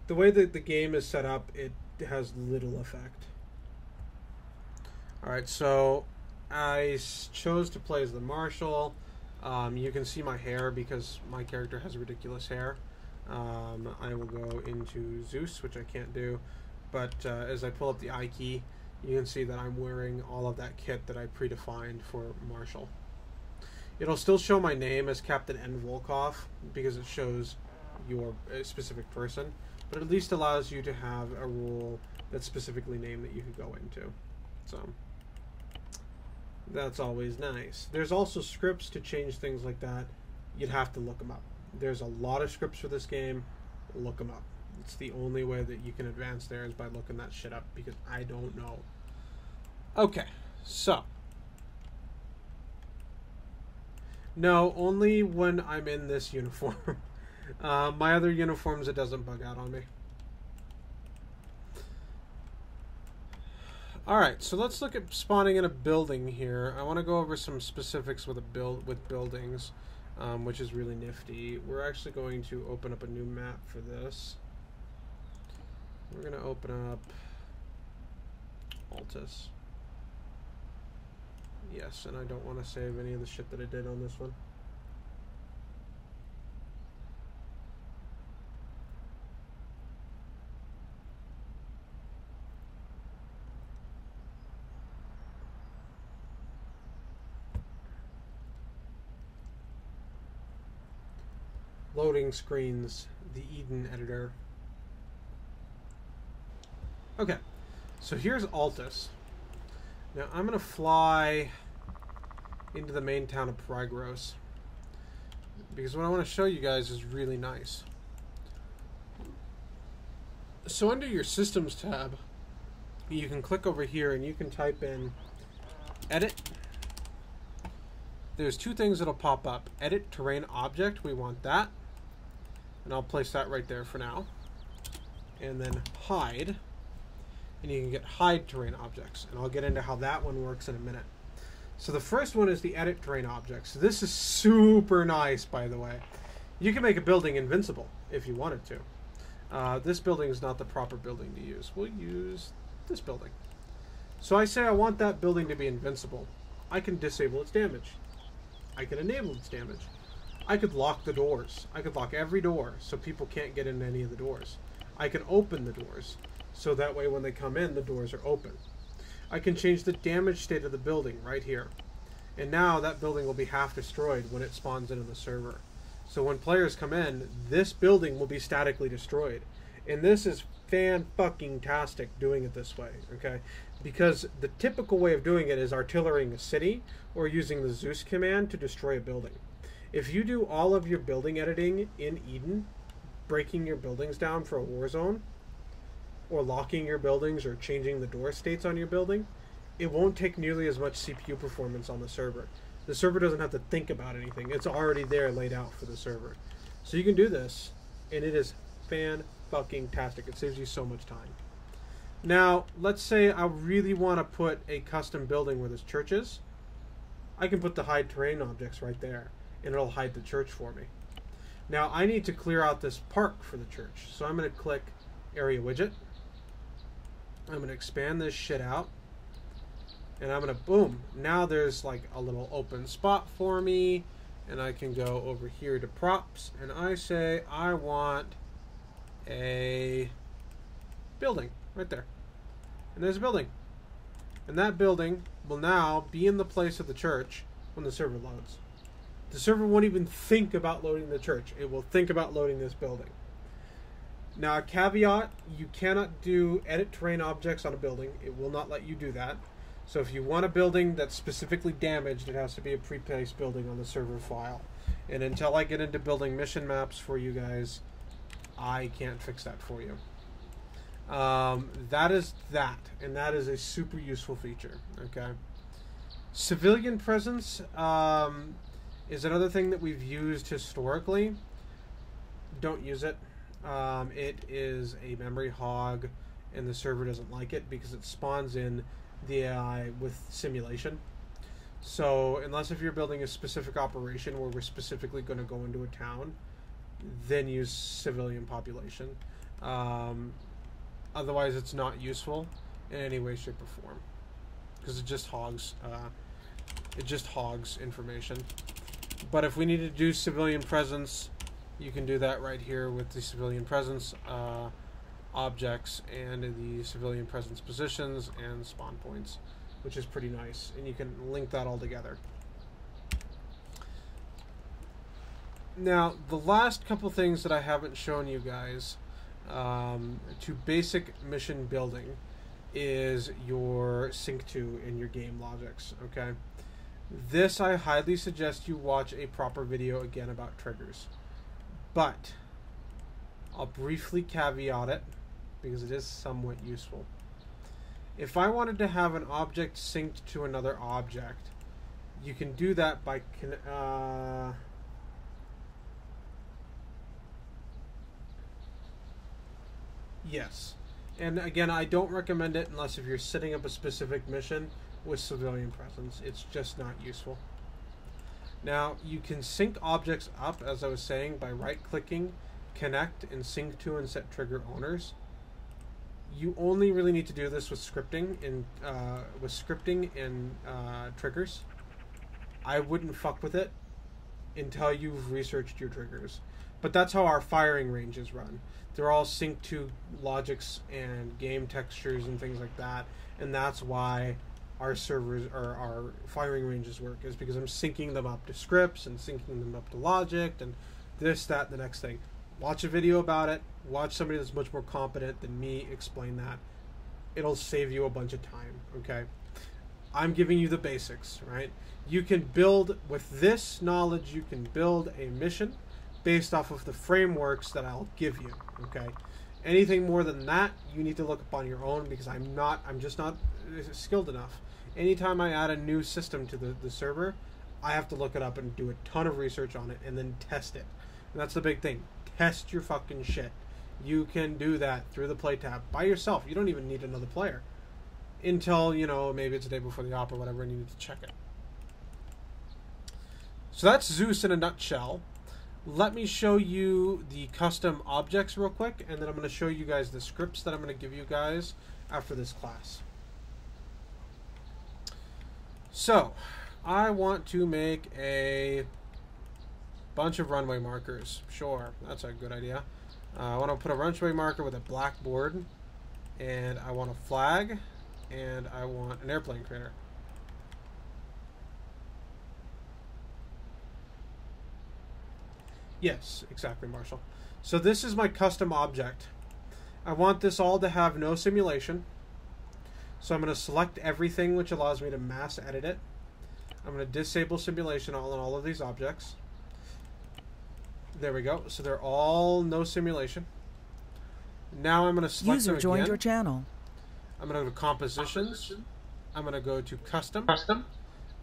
The way that the game is set up, it has little effect. Alright, so I chose to play as the marshal. You can see my hair because my character has ridiculous hair. I will go into Zeus, which I can't do, but as I pull up the I key, you can see that I'm wearing all of that kit that I predefined for Marshall. It'll still show my name as Captain N. Volkov because it shows your specific person, but at least allows you to have a role that's specifically named that you could go into. So that's always nice. There's also scripts to change things like that. You'd have to look them up. There's a lot of scripts for this game. Look them up. It's the only way that you can advance there is by looking that shit up because I don't know. Okay, so. No, only when I'm in this uniform. My other uniforms, it doesn't bug out on me. Alright, so let's look at spawning in a building here. I want to go over some specifics with buildings, which is really nifty. We're actually going to open up a new map for this. We're going to open up Altus. Yes, and I don't want to save any of the shit that I did on this one. Loading screens, the Eden editor. Okay, so here's Altus. Now I'm going to fly into the main town of Prygros because what I want to show you guys is really nice. So under your Systems tab, you can click over here and you can type in Edit. There's two things that'll pop up. Edit Terrain Object, we want that. And I'll place that right there for now. And then Hide. And you can get Hide Terrain Objects. And I'll get into how that one works in a minute. So the first one is the Edit Terrain Objects. This is super nice, by the way. You can make a building invincible if you wanted to. This building is not the proper building to use. We'll use this building. So I say I want that building to be invincible. I can disable its damage. I can enable its damage. I could lock the doors. I could lock every door so people can't get into any of the doors. I can open the doors so that way when they come in, the doors are open. I can change the damage state of the building right here. And now that building will be half destroyed when it spawns into the server. So when players come in, this building will be statically destroyed. And this is fan-fucking-tastic doing it this way, okay? Because the typical way of doing it is artillerying a city or using the Zeus command to destroy a building. If you do all of your building editing in Eden, breaking your buildings down for a war zone, or locking your buildings or changing the door states on your building, it won't take nearly as much CPU performance on the server. The server doesn't have to think about anything. It's already there laid out for the server. So you can do this, and it is fan-fucking-tastic. It saves you so much time. Now, let's say I really want to put a custom building where this church is. I can put the Hide Terrain Objects right there, and it'll hide the church for me. Now, I need to clear out this park for the church. So I'm going to click Area Widget. I'm going to expand this shit out. And I'm going to, boom, now there's like a little open spot for me. And I can go over here to props. And I say I want a building right there. And there's a building. And that building will now be in the place of the church when the server loads. The server won't even think about loading the church. It will think about loading this building. Now, a caveat, you cannot do edit terrain objects on a building. It will not let you do that. So if you want a building that's specifically damaged, it has to be a pre-placed building on the server file. And until I get into building mission maps for you guys, I can't fix that for you. That is that, and that is a super useful feature. Okay. Civilian presence is another thing that we've used historically. Don't use it. It is a memory hog, and the server doesn't like it because it spawns in the AI with simulation. So unless if you're building a specific operation where we're specifically going to go into a town, then use civilian population. Otherwise, it's not useful in any way, shape, or form because it just hogs. It just hogs information. But if we need to do civilian presence, you can do that right here with the civilian presence objects and the civilian presence positions and spawn points, which is pretty nice. And you can link that all together. Now, the last couple things that I haven't shown you guys to basic mission building is your sync to in your game logics, okay? This I highly suggest you watch a proper video again about triggers. But I'll briefly caveat it because it is somewhat useful. If I wanted to have an object synced to another object, you can do that by yes. And again, I don't recommend it unless if you're setting up a specific mission with civilian presence. It's just not useful. Now, you can sync objects up, as I was saying, by right-clicking, connect, and sync to and set trigger owners. You only really need to do this with scripting and triggers. I wouldn't fuck with it until you've researched your triggers. But that's how our firing ranges run. They're all synced to logics and game textures and things like that, and that's why our servers or our firing ranges work, is because I'm syncing them up to scripts and syncing them up to logic and this, that, the next thing. Watch a video about it. Watch somebody that's much more competent than me explain that. It'll save you a bunch of time, okay? I'm giving you the basics, right? You can build, with this knowledge, you can build a mission based off of the frameworks that I'll give you, okay? Anything more than that, you need to look up on your own because I'm just not skilled enough. Anytime I add a new system to the server, I have to look it up and do a ton of research on it and then test it. And that's the big thing. Test your fucking shit. You can do that through the play tab by yourself. You don't even need another player. Until, you know, maybe it's a day before the op or whatever and you need to check it. So that's Zeus in a nutshell. Let me show you the custom objects real quick, and then I'm going to show you guys the scripts that I'm going to give you guys after this class. So, I want to make a bunch of runway markers. Sure, that's a good idea. I want to put a runway marker with a blackboard, and I want a flag, and I want an airplane crater. Yes, exactly, Marshall. So this is my custom object. I want this all to have no simulation. So I'm going to select everything, which allows me to mass edit it. I'm going to disable simulation on all of these objects. There we go. So they're all no simulation. Now I'm going to select them again.
User joined your channel.
I'm going to go to compositions. I'm going to go to custom. I'm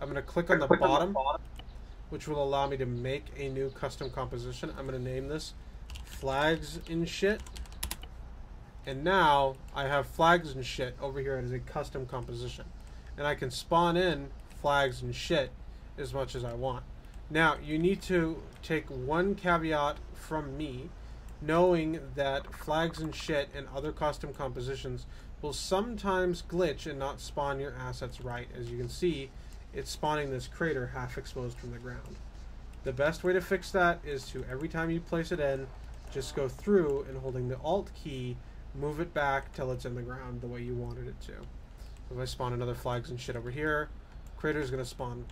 going to click on the bottom, which will allow me to make a new custom composition. I'm going to name this flags and shit. And now I have flags and shit over here as a custom composition. And I can spawn in flags and shit as much as I want. Now, you need to take one caveat from me, knowing that flags and shit and other custom compositions will sometimes glitch and not spawn your assets right. As you can see, it's spawning this crater half exposed from the ground. The best way to fix that is to, every time you place it in, just go through and holding the Alt key, move it back till it's in the ground the way you wanted it to. If I spawn another flags and shit over here, creator is going to spawn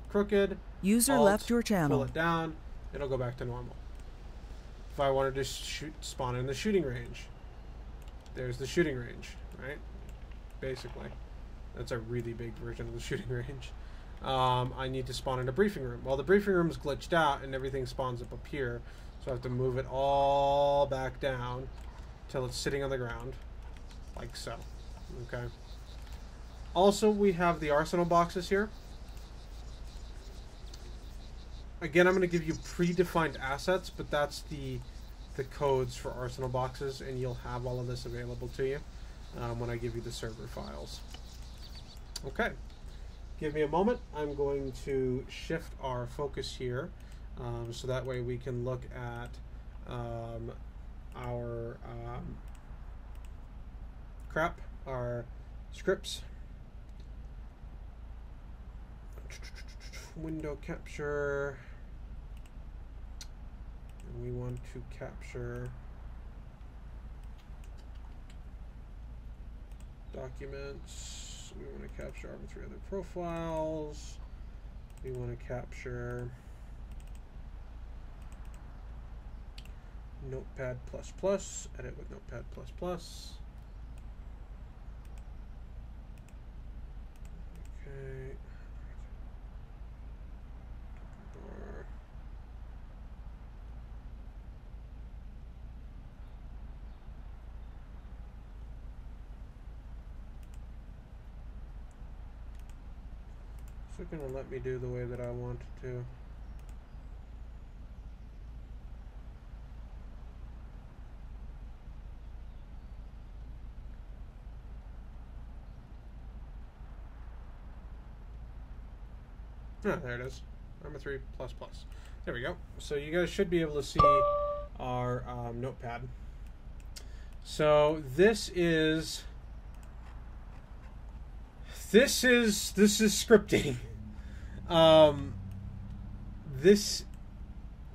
crooked.
User
Alt,
left your
pull
channel.
it down, it'll go back to normal. If I wanted to spawn in the shooting range, there's the shooting range, right? Basically. That's a really big version of the shooting range. I need to spawn in a briefing room. Well, the briefing room is glitched out and everything spawns up here. So I have to move it all back down till it's sitting on the ground, like so. Okay. Also, we have the arsenal boxes here. Again, I'm going to give you predefined assets, but that's the codes for arsenal boxes, and you'll have all of this available to you when I give you the server files. Okay. Give me a moment. I'm going to shift our focus here so that way we can look at our our scripts. Window capture. And we want to capture documents. We want to capture Arma 3 other profiles. We want to capture Notepad++. Edit with Notepad++. Okay. It's going to let me do the way that I want it to. Ah, there it is. Arma 3++. There we go. So you guys should be able to see our notepad. So this is scripting.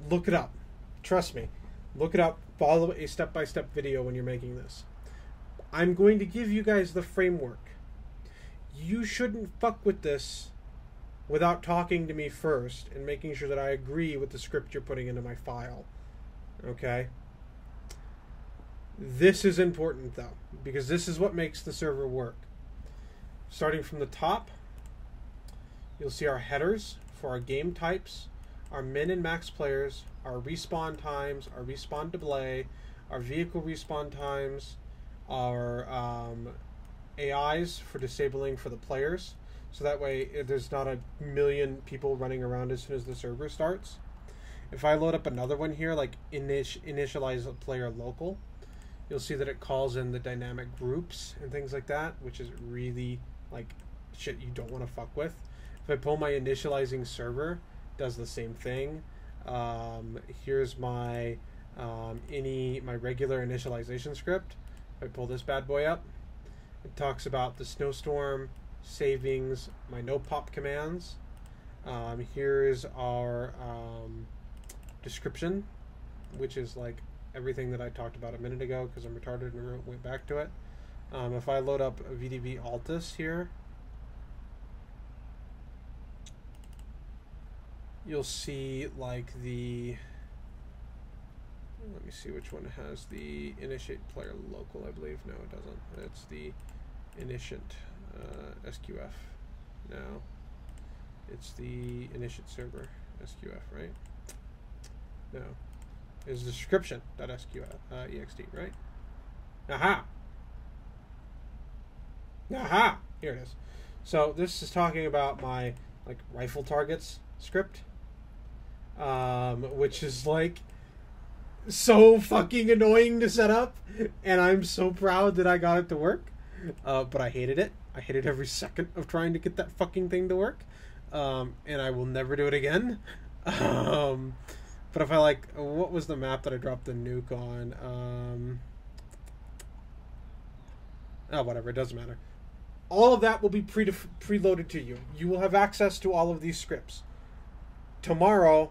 Look it up. Trust me. Look it up. Follow a step-by-step video when you're making this. I'm going to give you guys the framework. You shouldn't fuck with this without talking to me first and making sure that I agree with the script you're putting into my file. Okay? This is important, though, because this is what makes the server work. Starting from the top, you'll see our headers for our game types, our min and max players, our respawn times, our respawn delay, our vehicle respawn times, our AIs for disabling for the players, so that way there's not a million people running around as soon as the server starts. If I load up another one here, like initialize a player local, you'll see that it calls in the dynamic groups and things like that, which is really like shit you don't want to fuck with. If I pull my initializing server, it does the same thing. Here's my my regular initialization script. If I pull this bad boy up, it talks about the snowstorm, savings, my no pop commands. Here's our description, which is like everything that I talked about a minute ago because I'm retarded and went back to it. If I load up VDB Altus here, you'll see like the, let me see which one has the initiate player local. I believe no, it doesn't. It's the initiate SQF. No, it's the initiate server SQF, right? No, it's description.sqf ext, right? Aha! Aha! Here it is. So this is talking about my like rifle targets script, which is like so fucking annoying to set up, and I'm so proud that I got it to work. But I hated it. I hated every second of trying to get that fucking thing to work, and I will never do it again. But if I like, what was the map that I dropped the nuke on? Oh, whatever. It doesn't matter. All of that will be preloaded to you. You will have access to all of these scripts. Tomorrow,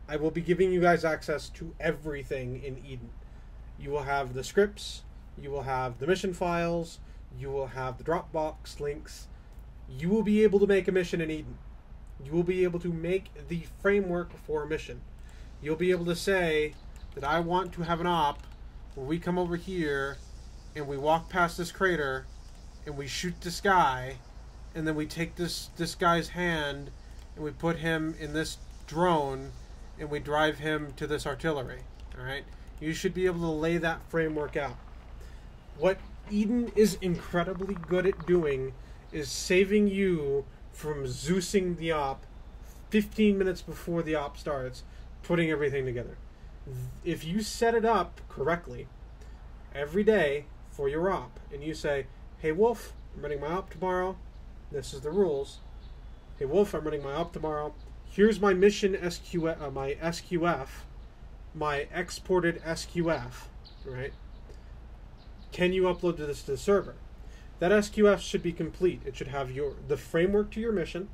I will be giving you guys access to everything in Eden. You will have the scripts, you will have the mission files, you will have the Dropbox links, you will be able to make a mission in Eden. You will be able to make the framework for a mission. You'll be able to say that I want to have an op where we come over here and we walk past this crater and we shoot this guy, and then we take this guy's hand and we put him in this drone and we drive him to this artillery. Alright? You should be able to lay that framework out. What Eden is incredibly good at doing is saving you from Zeusing the op 15 minutes before the op starts, putting everything together. If you set it up correctly every day for your op, and you say, hey Wolf, I'm running my op tomorrow, this is the rules. Hey Wolf, I'm running my op tomorrow, here's my mission SQF, my SQF, my exported SQF, right? Can you upload this to the server? That SQF should be complete. It should have the framework to your mission,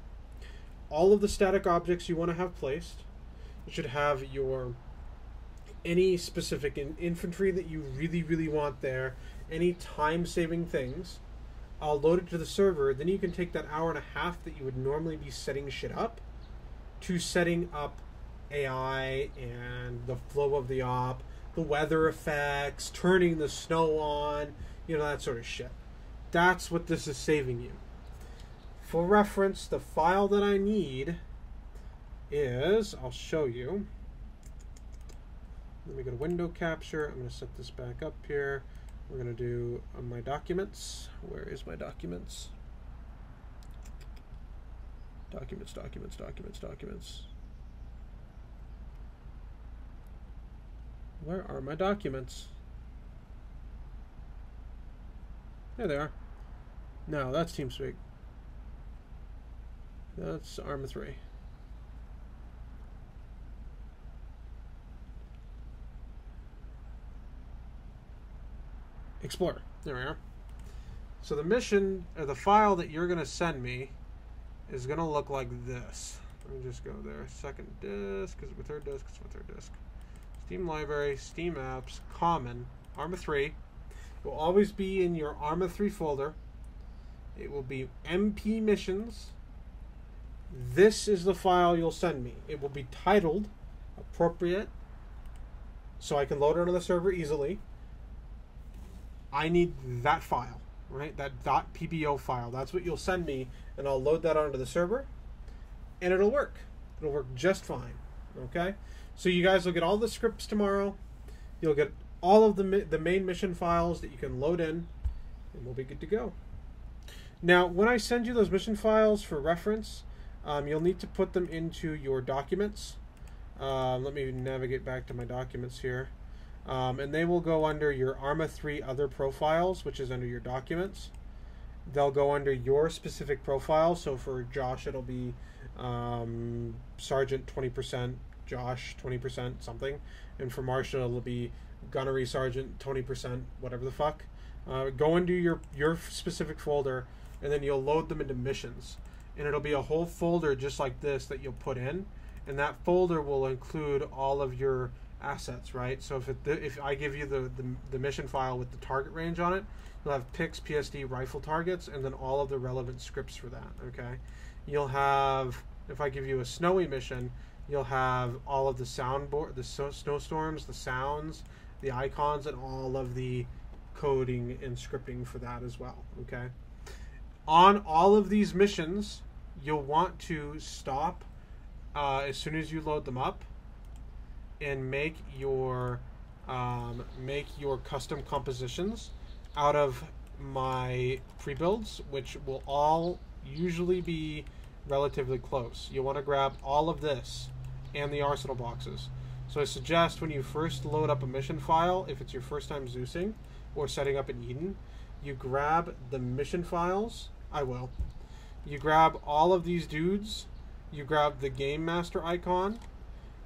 all of the static objects you want to have placed. It should have any specific infantry that you really want there, any time-saving things. I'll load it to the server. Then you can take that hour and a half that you would normally be setting shit up to setting up AI and the flow of the op, the weather effects, turning the snow on, that sort of shit. That's what this is saving you. For reference, the file that I need is, I'll show you. Let me go to window capture. I'm going to set this back up here. We're going to do my documents. Where is my documents? Documents. Where are my documents? There they are. No, that's TeamSpeak. That's Arma 3. Explorer. There we are. So the mission, or the file that you're going to send me is going to look like this. Let me just go there. Second disk, third disk, third disk. Steam library, Steam apps, common, Arma 3. It will always be in your Arma 3 folder. It will be MP missions. This is the file you'll send me. It will be titled appropriate, so I can load it onto the server easily. I need that file, right? That .pbo file. That's what you'll send me, and I'll load that onto the server, and it'll work. It'll work just fine, okay? So you guys will get all the scripts tomorrow. You'll get all of the main mission files that you can load in, and we'll be good to go. Now, when I send you those mission files for reference, you'll need to put them into your documents. Let me navigate back to my documents here. And they will go under your Arma 3 other profiles, which is under your documents. They'll go under your specific profile. So for Josh, it'll be Sergeant 20%, Josh 20%, something. And for Marshall, it'll be Gunnery Sergeant 20%, whatever the fuck. Go into your specific folder, and then you'll load them into missions. And it'll be a whole folder just like this that you'll put in. And that folder will include all of your assets, right? So if I give you the mission file with the target range on it, you'll have PICs, PSD, rifle targets, and then all of the relevant scripts for that, okay? You'll have, if I give you a snowy mission, you'll have all of the soundboard, the snowstorms, the sounds, the icons, and all of the coding and scripting for that as well, okay? On all of these missions, you'll want to stop as soon as you load them up and make your custom compositions out of my pre-builds, which will all usually be relatively close. You want to grab all of this and the arsenal boxes. So I suggest when you first load up a mission file, if it's your first time Zeusing or setting up in Eden, you grab the mission files. You grab all of these dudes, you grab the game master icon,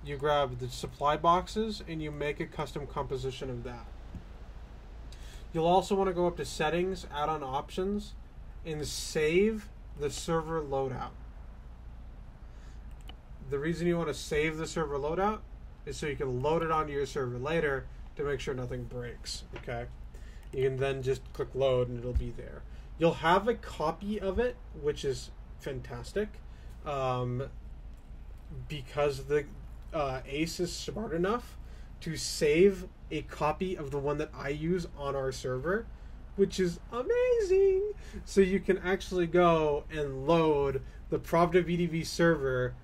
you grab the supply boxes, and you make a custom composition of that. You'll also want to go up to settings, add on options, and save the server loadout. The reason you want to save the server loadout is so you can load it onto your server later to make sure nothing breaks, okay? You can then just click load and it'll be there. You'll have a copy of it, which is fantastic, because the Ace is smart enough to save a copy of the one that I use on our server, which is amazing. So you can actually go and load the Pravda VDV server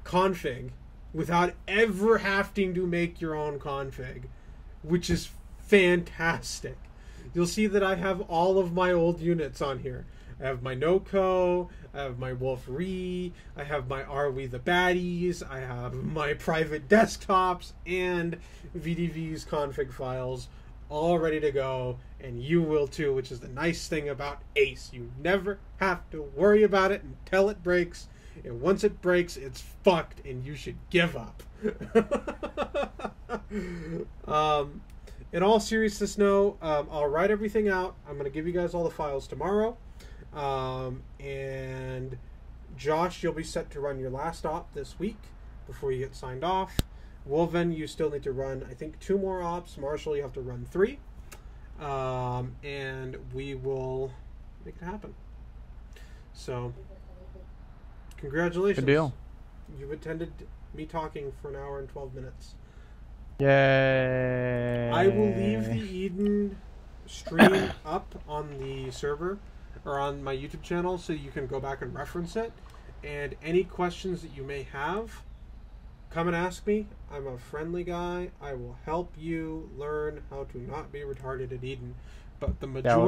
config without ever having to make your own config, which is fantastic. You'll see that I have all of my old units on here. I have my NoCo, I have my Wolf Re, I have my Are We the Baddies, I have my private desktops, and VDV's config files all ready to go, and you will too, which is the nice thing about Ace. You never have to worry about it until it breaks, and once it breaks, it's fucked, and you should give up. In all seriousness, no, I'll write everything out. I'm going to give you guys all the files tomorrow. And Josh, you'll be set to run your last op this week before you get signed off. Wolven, you still need to run, I think, 2 more ops. Marshall, you have to run 3. And we will make it happen. So, congratulations.
Good deal.
You've attended me talking for an hour and 12 minutes.
Yay.
I will leave the Eden stream up on the server or on my YouTube channel so you can go back and reference it. And any questions that you may have, come and ask me. I'm a friendly guy. I will help you learn how to not be retarded at Eden. But the majority